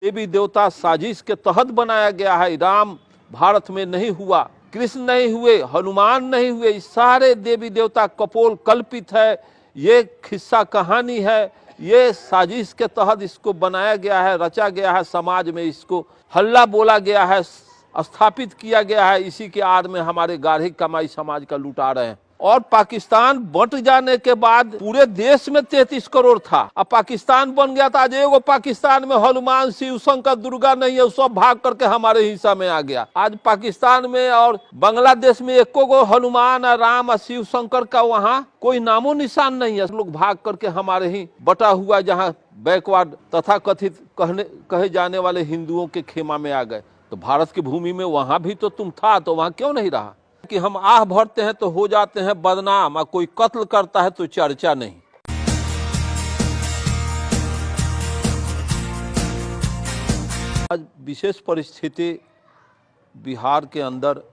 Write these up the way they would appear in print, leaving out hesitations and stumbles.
देवी देवता साजिश के तहत बनाया गया है। राम भारत में नहीं हुआ, कृष्ण नहीं हुए, हनुमान नहीं हुए, सारे देवी देवता कपोल कल्पित है। ये खिस्सा कहानी है, ये साजिश के तहत इसको बनाया गया है, रचा गया है। समाज में इसको हल्ला बोला गया है, स्थापित किया गया है। इसी के आड़ में हमारे गाढ़ी कमाई समाज का लुटा रहे हैं। और पाकिस्तान बंट जाने के बाद पूरे देश में 33 करोड़ था। अब पाकिस्तान बन गया था, आज एगो पाकिस्तान में हनुमान, शिव शंकर, दुर्गा नहीं है, सब भाग करके हमारे हिस्सा में आ गया। आज पाकिस्तान में और बांग्लादेश में एको गो हनुमान और राम और शिव शंकर का वहाँ कोई नामो निशान नहीं है। लोग भाग करके हमारे ही बटा हुआ जहाँ बैकवर्ड तथा कथित कहे जाने वाले हिंदुओं के खेमा में आ गए। तो भारत की भूमि में वहां भी तो तुम था, तो वहां क्यों नहीं रहा? कि हम आह भरते हैं तो हो जाते हैं बदनाम, और कोई कत्ल करता है तो चर्चा नहीं। आज विशेष परिस्थिति बिहार के अंदर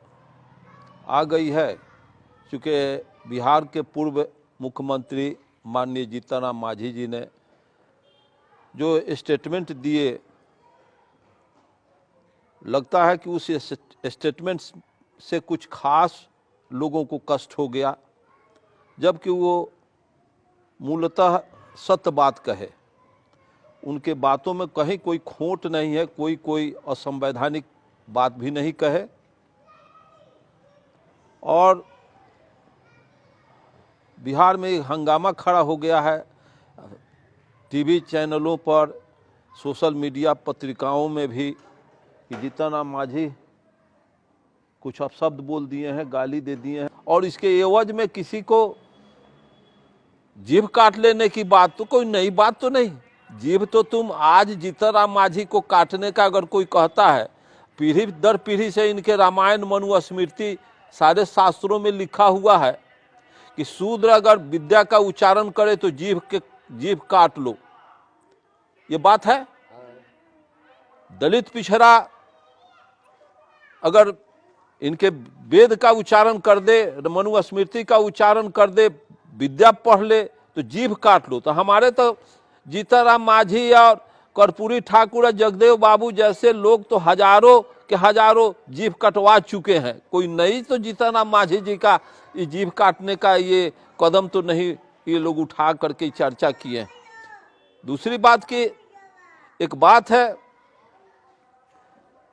आ गई है, क्योंकि बिहार के पूर्व मुख्यमंत्री माननीय जीतन राम मांझी जी ने जो स्टेटमेंट दिए, लगता है कि उस स्टेटमेंट से कुछ खास लोगों को कष्ट हो गया, जबकि वो मूलतः सत्य बात कहे। उनके बातों में कहीं कोई खोट नहीं है, कोई असंवैधानिक बात भी नहीं कहे। और बिहार में एक हंगामा खड़ा हो गया है। टीवी चैनलों पर, सोशल मीडिया पत्रिकाओं में भी कि जीतन राम मांझी कुछ अपशब्द बोल दिए हैं, गाली दे दिए हैं, और इसके एवज में किसी को जीभ काट लेने की बात तो कोई नई बात तो नहीं। जीभ तो तुम आज जीतन राम मांझी को काटने का अगर कोई कहता है, पीढ़ी दर पीढ़ी से इनके रामायण मनु स्मृति सारे शास्त्रों में लिखा हुआ है कि शूद्र अगर विद्या का उच्चारण करे तो जीभ काट लो। ये बात है। दलित पिछड़ा अगर इनके वेद का उच्चारण कर दे, मनु स्मृति का उच्चारण कर दे, विद्या पढ़ ले तो जीभ काट लो। तो हमारे तो जीतन राम मांझी और कर्पूरी ठाकुर, जगदेव बाबू जैसे लोग तो हजारों के हजारों जीभ कटवा चुके हैं। कोई नई तो जीतन राम मांझी जी का ये जीभ काटने का ये कदम तो नहीं ये लोग उठा करके चर्चा किए। दूसरी बात की एक बात है,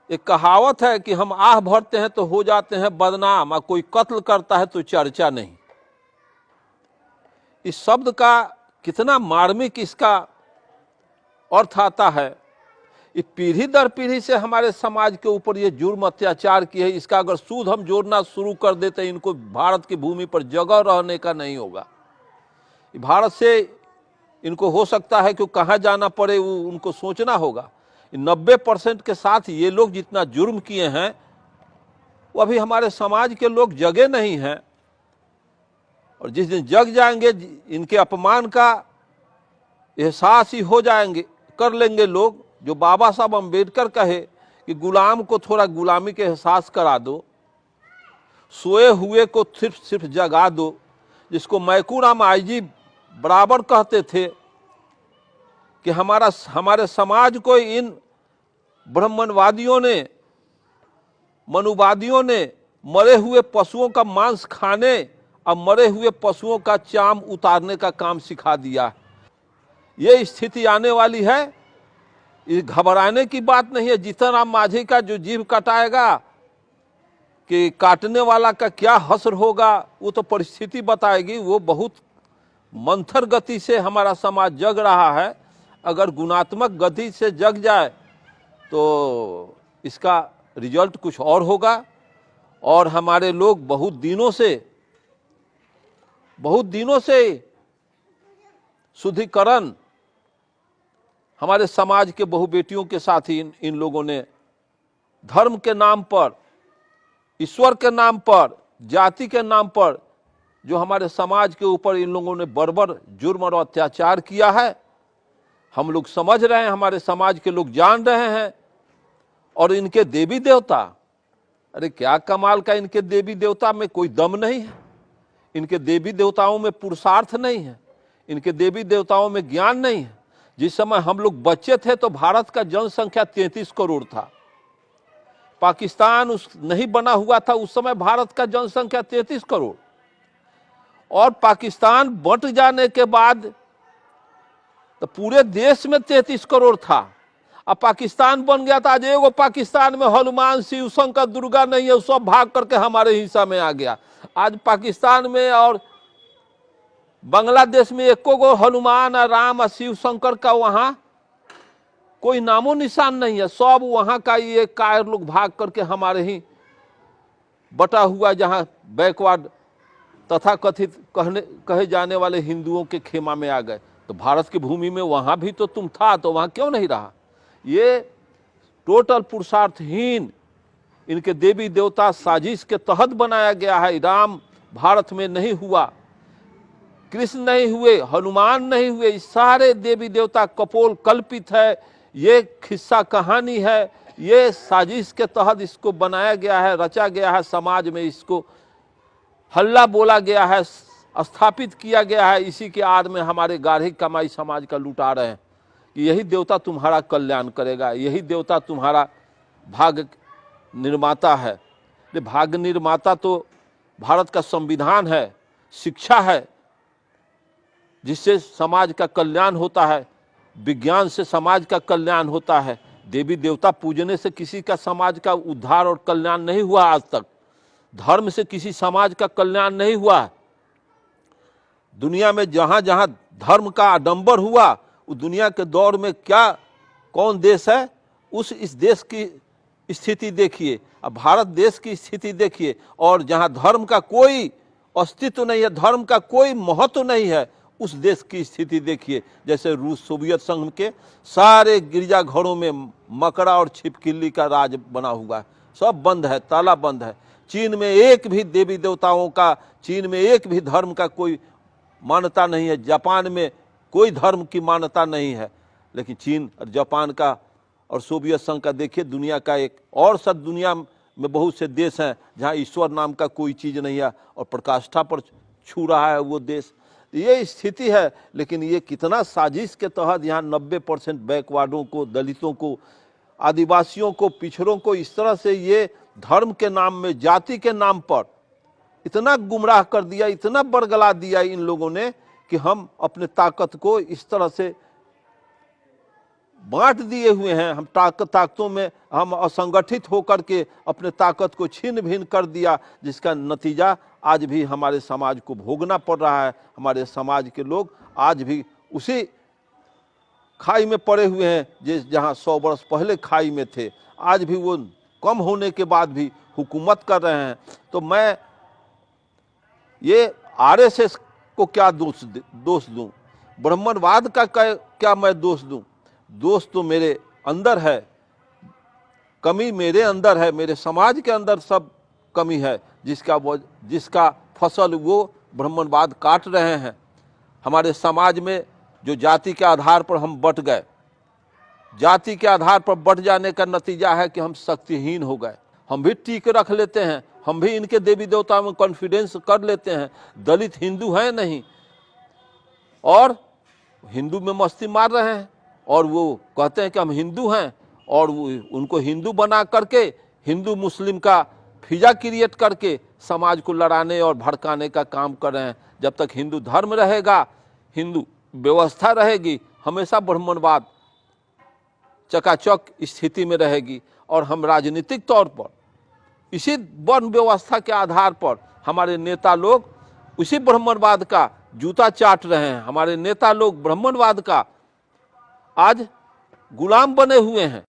एक कहावत है कि हम आह भरते हैं तो हो जाते हैं बदनाम, और कोई कत्ल करता है तो चर्चा नहीं। इस शब्द का कितना मार्मिक इसका अर्थ आता है। ये पीढ़ी दर पीढ़ी से हमारे समाज के ऊपर ये जुर्म अत्याचार की है। इसका अगर सूद हम जोड़ना शुरू कर देते, इनको भारत की भूमि पर जगह रहने का नहीं होगा। भारत से इनको हो सकता है कि कहाँ जाना पड़े वो उनको सोचना होगा। 90% के साथ ये लोग जितना जुर्म किए हैं वो अभी हमारे समाज के लोग जगे नहीं हैं, और जिस दिन जग जाएंगे इनके अपमान का एहसास ही हो जाएंगे, कर लेंगे लोग। जो बाबा साहब अम्बेडकर कहे कि गुलाम को थोड़ा गुलामी के एहसास करा दो, सोए हुए को सिर्फ जगा दो, जिसको मैकूराम आईजी बराबर कहते थे कि हमारे समाज को इन ब्राह्मणवादियों ने, मनुवादियों ने मरे हुए पशुओं का मांस खाने और मरे हुए पशुओं का चाम उतारने का काम सिखा दिया। ये स्थिति आने वाली है, ये घबराने की बात नहीं है। जीतन राम मांझी का जो जीभ कटाएगा कि काटने वाला का क्या हश्र होगा, वो तो परिस्थिति बताएगी। वो बहुत मंथर गति से हमारा समाज जग रहा है। अगर गुणात्मक गति से जग जाए तो इसका रिजल्ट कुछ और होगा। और हमारे लोग बहुत दिनों से शुद्धिकरण हमारे समाज के बहु बेटियों के साथ ही इन लोगों ने धर्म के नाम पर, ईश्वर के नाम पर, जाति के नाम पर जो हमारे समाज के ऊपर इन लोगों ने बर्बर जुर्म और अत्याचार किया है, हम लोग समझ रहे हैं, हमारे समाज के लोग जान रहे हैं। और इनके देवी देवता, अरे क्या कमाल का, इनके देवी देवता में कोई दम नहीं है, इनके देवी देवताओं में पुरुषार्थ नहीं है, इनके देवी देवताओं में ज्ञान नहीं है। जिस समय हम लोग बच्चे थे तो भारत का जनसंख्या 33 करोड़ था। पाकिस्तान उस नहीं बना हुआ था उस समय भारत का जनसंख्या 33 करोड़, और पाकिस्तान बंट जाने के बाद तो पूरे देश में 33 करोड़ था। अब पाकिस्तान बन गया था, आज एगो पाकिस्तान में हनुमान, शिव शंकर, दुर्गा नहीं है, सब भाग करके हमारे हिस्सा में आ गया। आज पाकिस्तान में और बांग्लादेश में एको गो हनुमान और राम और शिव शंकर का वहां कोई नामो निशान नहीं है। सब वहां का ये कायर लोग भाग करके हमारे ही बटा हुआ जहां बैकवर्ड तथा कथित कहे जाने वाले हिंदुओं के खेमा में आ गए। तो भारत की भूमि में वहां भी तो तुम था, तो वहां क्यों नहीं रहा? ये टोटल पुरुषार्थहीन इनके देवी देवता साजिश के तहत बनाया गया है। राम भारत में नहीं हुआ, कृष्ण नहीं हुए, हनुमान नहीं हुए, इस सारे देवी देवता कपोल कल्पित है। ये खिस्सा कहानी है, ये साजिश के तहत इसको बनाया गया है, रचा गया है। समाज में इसको हल्ला बोला गया है, स्थापित किया गया है। इसी के आड़ में हमारे गाढ़ी कमाई समाज का लुटा रहे हैं कि यही देवता तुम्हारा कल्याण करेगा, यही देवता तुम्हारा भाग्य निर्माता है। भाग्य निर्माता तो भारत का संविधान है, शिक्षा है, जिससे समाज का कल्याण होता है, विज्ञान से समाज का कल्याण होता है। देवी देवता पूजने से किसी का समाज का उद्धार और कल्याण नहीं हुआ आज तक। धर्म से किसी समाज का कल्याण नहीं हुआ। दुनिया में जहां जहां धर्म का आडंबर हुआ, उस दुनिया के दौर में क्या कौन देश है, इस देश की स्थिति देखिए, अब भारत देश की स्थिति देखिए। और जहां धर्म का कोई अस्तित्व नहीं है, धर्म का कोई महत्व नहीं है, उस देश की स्थिति देखिए। जैसे रूस सोवियत संघ के सारे गिरजाघरों में मकड़ा और छिपकली का राज बना हुआ है, सब बंद है, ताला बंद है। चीन में एक भी देवी देवताओं का, चीन में एक भी धर्म का कोई मान्यता नहीं है। जापान में कोई धर्म की मान्यता नहीं है। लेकिन चीन और जापान का और सोवियत संघ का देखिए, दुनिया का एक और सब दुनिया में बहुत से देश हैं जहां ईश्वर नाम का कोई चीज़ नहीं है और प्रकाष्ठा पर छू रहा है वो देश। ये स्थिति है। लेकिन ये कितना साजिश के तहत यहाँ 90% बैकवर्डों को, दलितों को, आदिवासियों को, पिछड़ों को इस तरह से ये धर्म के नाम में, जाति के नाम पर इतना गुमराह कर दिया, इतना बरगला दिया इन लोगों ने कि हम अपने ताकत को इस तरह से बांट दिए हुए हैं। हम ताकतों में हम असंगठित होकर के अपने ताकत को छीन भिन कर दिया, जिसका नतीजा आज भी हमारे समाज को भोगना पड़ रहा है। हमारे समाज के लोग आज भी उसी खाई में पड़े हुए हैं जहां 100 वर्ष पहले खाई में थे। आज भी वो कम होने के बाद भी हुकूमत कर रहे हैं। तो मैं ये आरएसएस को क्या दोष दूं, ब्राह्मणवाद का क्या मैं दोष दूं? दोष तो मेरे अंदर है, कमी मेरे अंदर है, मेरे समाज के अंदर सब कमी है, जिसका फसल वो ब्राह्मणवाद काट रहे हैं। हमारे समाज में जो जाति के आधार पर हम बट गए, जाति के आधार पर बट जाने का नतीजा है कि हम शक्तिहीन हो गए। हम भी टीके रख लेते हैं, हम भी इनके देवी देवताओं में कॉन्फिडेंस कर लेते हैं। दलित हिंदू हैं नहीं, और हिंदू में मस्ती मार रहे हैं, और वो कहते हैं कि हम हिंदू हैं, और वो उनको हिंदू बना करके हिंदू मुस्लिम का फिजा क्रिएट करके समाज को लड़ाने और भड़काने का काम कर रहे हैं। जब तक हिंदू धर्म रहेगा, हिंदू व्यवस्था रहेगी, हमेशा ब्राह्मणवाद चकाचक स्थिति में रहेगी। और हम राजनीतिक तौर पर इसी वर्ण व्यवस्था के आधार पर हमारे नेता लोग उसी ब्राह्मणवाद का जूता चाट रहे हैं। हमारे नेता लोग ब्राह्मणवाद का आज गुलाम बने हुए हैं।